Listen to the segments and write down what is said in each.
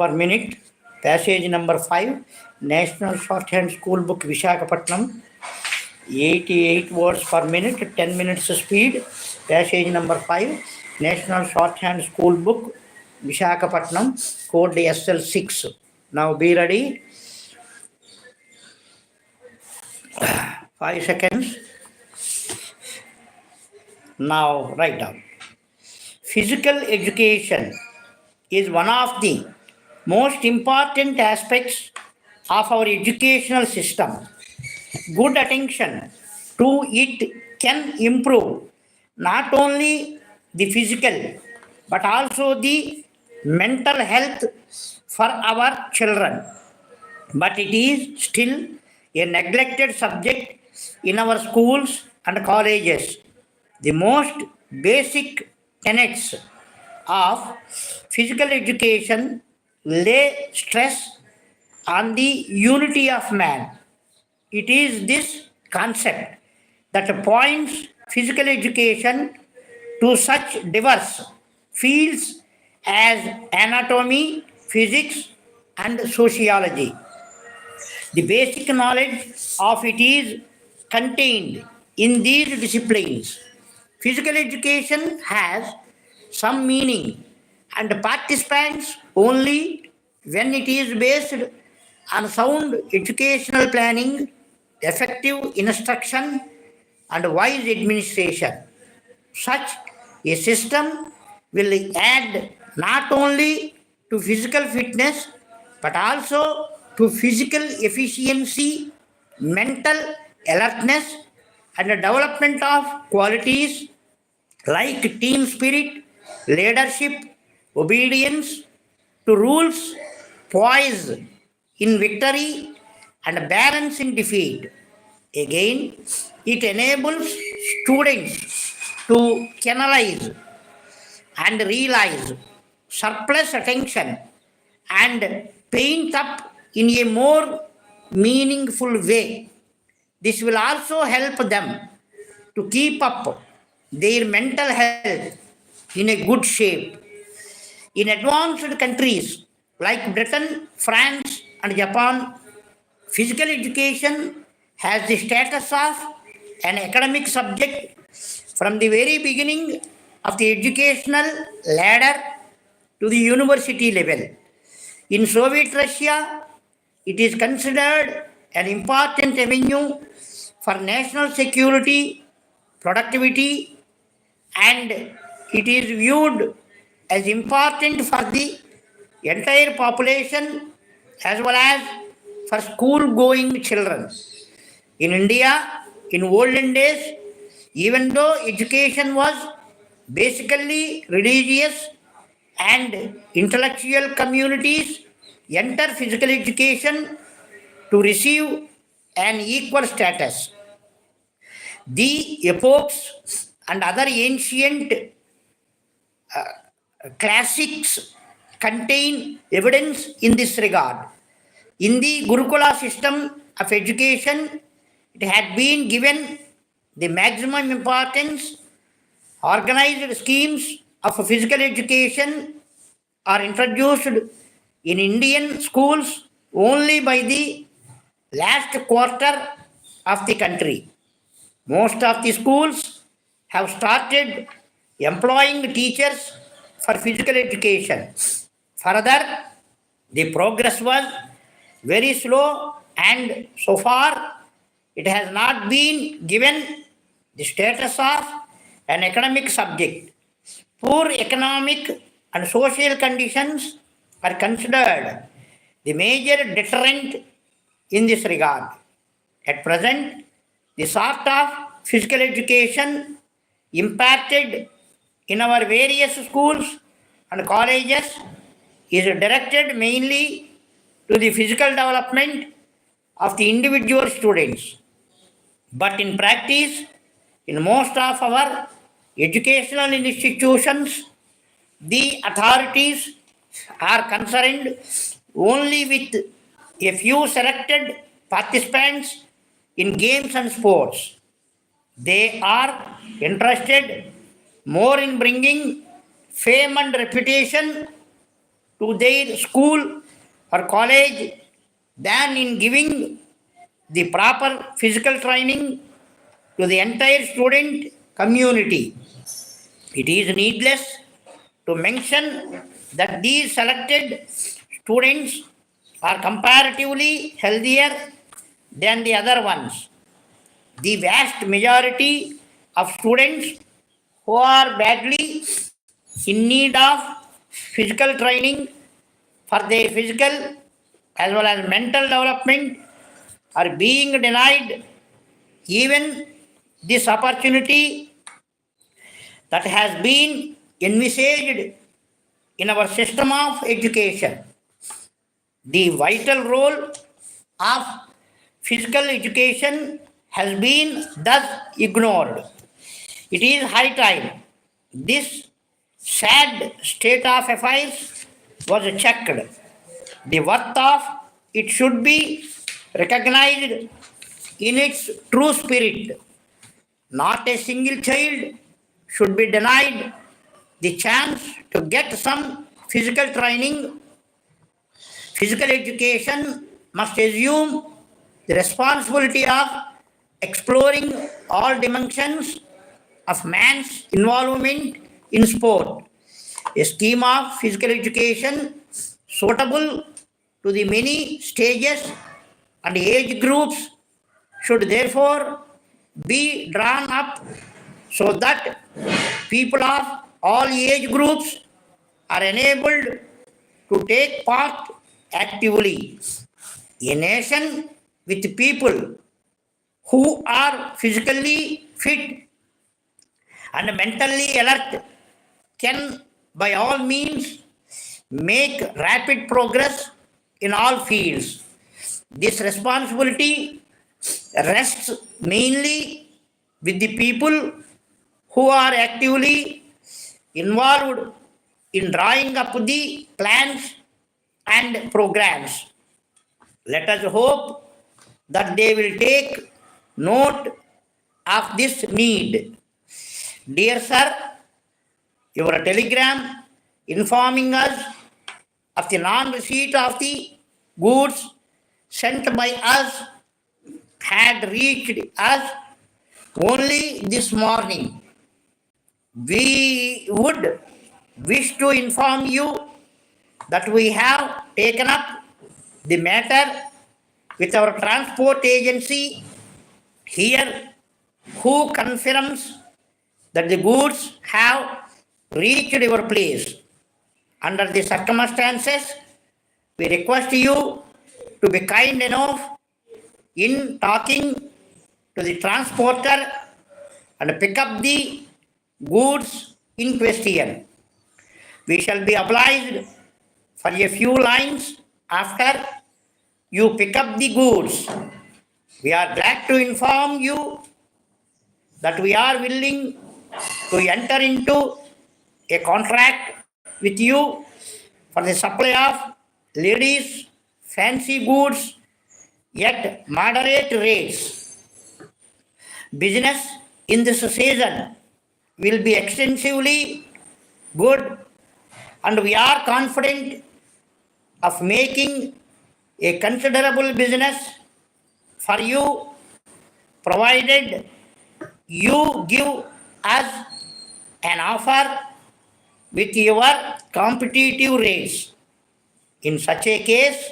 per minute. Passage number 5, National Shorthand School Book, Visakhapatnam, 88 words per minute, 10 minutes speed. Passage number 5, National Shorthand School Book, Visakhapatnam, code SL-6. Now be ready. 5 seconds. Now write down. Physical education is one of the most important aspects of our educational system. Good attention to it can improve not only the physical but also the mental health for our children. But it is still a neglected subject in our schools and colleges. The most basic tenets of physical education lay stress on the unity of man. It is this concept that points physical education to such diverse fields as anatomy, physics, and sociology. The basic knowledge of it is contained in these disciplines. Physical education has some meaning and participants only when it is based on sound educational planning, effective instruction, and wise administration. Such a system will add not only to physical fitness but also to physical efficiency, mental alertness, and the development of qualities like team spirit, leadership, obedience to rules, poise in victory, and balance in defeat. Again, it enables students to canalize and realize surplus attention and paint up in a more meaningful way. This will also help them to keep up their mental health in a good shape. In advanced countries like Britain, France, and Japan, physical education has the status of an academic subject from the very beginning of the educational ladder to the university level. In Soviet Russia, it is considered an important avenue for national security, productivity, and it is viewed as important for the entire population as well as for school going children. In India, in olden days, even though education was basically religious and intellectual communities enter physical education to receive an equal status. The epochs and other ancient classics contain evidence in this regard. In the Gurukula system of education, it had been given the maximum importance. Organized schemes of physical education are introduced in Indian schools only by the last quarter of the country. Most of the schools have started employing teachers for physical education. Further, the progress was very slow and so far it has not been given the status of an academic subject. Poor economic and social conditions are considered the major deterrent in this regard. At present, the sort of physical education imparted in our various schools and colleges is directed mainly to the physical development of the individual students. But in practice, in most of our educational institutions, the authorities are concerned only with a few selected participants in games and sports. They are interested more in bringing fame and reputation to their school or college than in giving the proper physical training to the entire student community. It is needless to mention that these selected students are comparatively healthier than the other ones. The vast majority of students who are badly in need of physical training for their physical as well as mental development are being denied even this opportunity that has been envisaged in our system of education. The vital role of physical education has been thus ignored. It is high time this sad state of affairs was checked. The worth of it should be recognized in its true spirit. Not a single child should be denied the chance to get some physical training. Physical education must assume the responsibility of exploring all dimensions of man's involvement in sport. A scheme of physical education suitable to the many stages and age groups should therefore be drawn up so that people of all age groups are enabled to take part actively. A nation with people who are physically fit and mentally alert can by all means make rapid progress in all fields. This responsibility rests mainly with the people who are actively involved in drawing up the plans and programs. Let us hope that they will take note of this need. Dear sir, your telegram informing us of the non-receipt of the goods sent by us had reached us only this morning. We would wish to inform you that we have taken up the matter with our transport agency here, who confirms that the goods have reached your place. Under the circumstances, we request you to be kind enough in talking to the transporter and pick up the goods in question. We shall be obliged for a few lines after you pick up the goods. We are glad to inform you that we are willing to enter into a contract with you for the supply of ladies' fancy goods at moderate rates. Business in this season will be extensively good, and we are confident of making a considerable business for you, provided you give us an offer with your competitive rates. In such a case,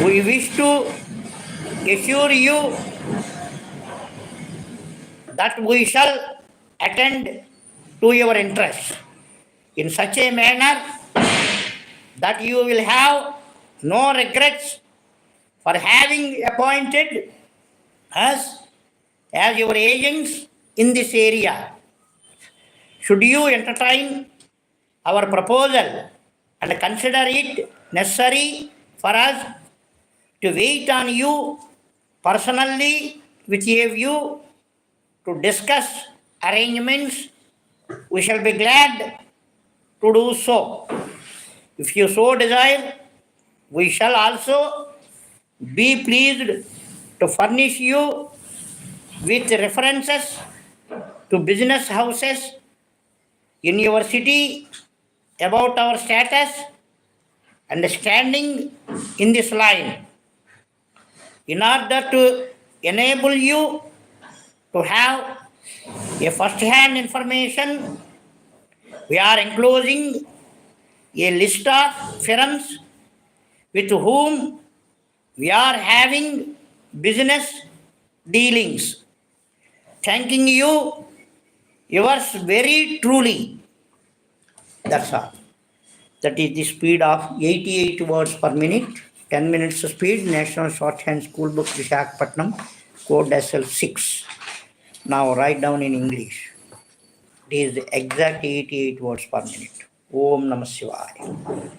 we wish to assure you that we shall attend to your interests in such a manner that you will have no regrets for having appointed us as your agents in this area. Should you entertain our proposal and consider it necessary for us to wait on you personally with a view to discuss arrangements, we shall be glad to do so. If you so desire, we shall also be pleased to furnish you with references to business houses in your city about our status understanding in this line. In order to enable you to have a first-hand information, we are enclosing a list of firms with whom we are having business dealings. Thanking you, yours very truly. That's all. That is the speed of 88 words per minute, 10 minutes speed, National Shorthand School Book, Visakhapatnam, code SL-6. Now write down in English. It is the exact 88 words per minute. Om Namah Shivaya.